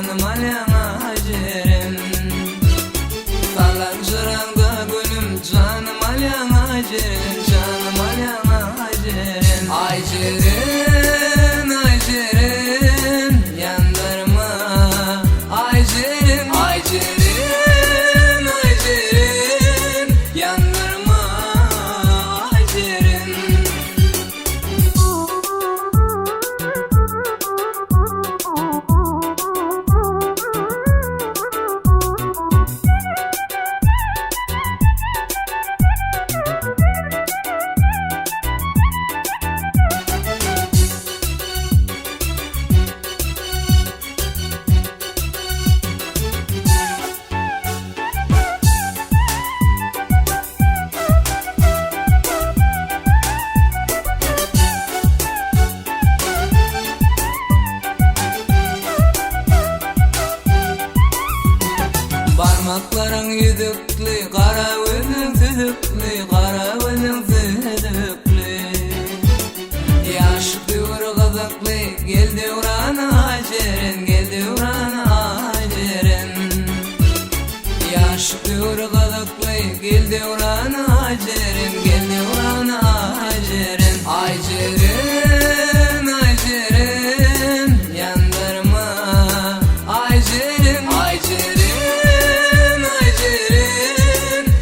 canım alyana ciğerim. Salan şıranga gülüm canım alyana ciğerim, canım alyana ciğerim. Ay ciğerim, ay ciğerim, yandırma. Ay ciğerim, ay ciğerim, ay ciğerim, yandırma. Ay ciğerim. Parmakların yüzüklü, kara gözün süzüklü, kara gözün süzüklü. Yaş diyor kızıklı, geldi urana hacerin, geldi urana hacerin. Yaş diyor kızıklı, geldi urana hacerin, geldi urana hacerin. Ay ciğerim, ay ciğerim, yandırma. Ay ciğerim, ay ciğerim,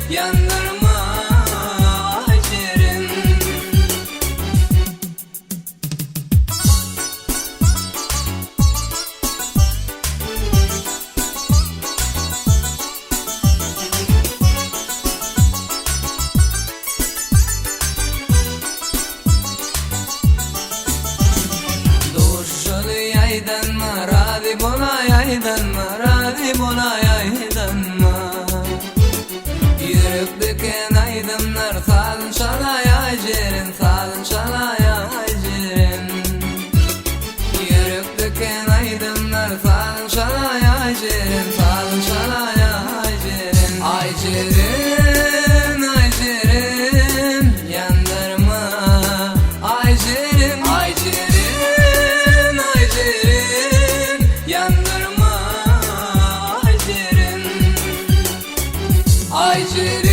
yandırma. Ay ciğerim. Durşulu yaydanma, radip ola yaydanma, radip ola yaydanma. Yürüp düken aydınlar, salın çalaya ciğerin, salın çalaya ciğerin. Yürüp düken aydınlar, salın çalaya ciğerin, salın çalaya ciğerin. Ay ciğerin, ay ciğerin, yandırma. Ay ciğerin, ay ciğerin, ay ciğerin, yandırma. Ay ciğerin. Ay ciğerim.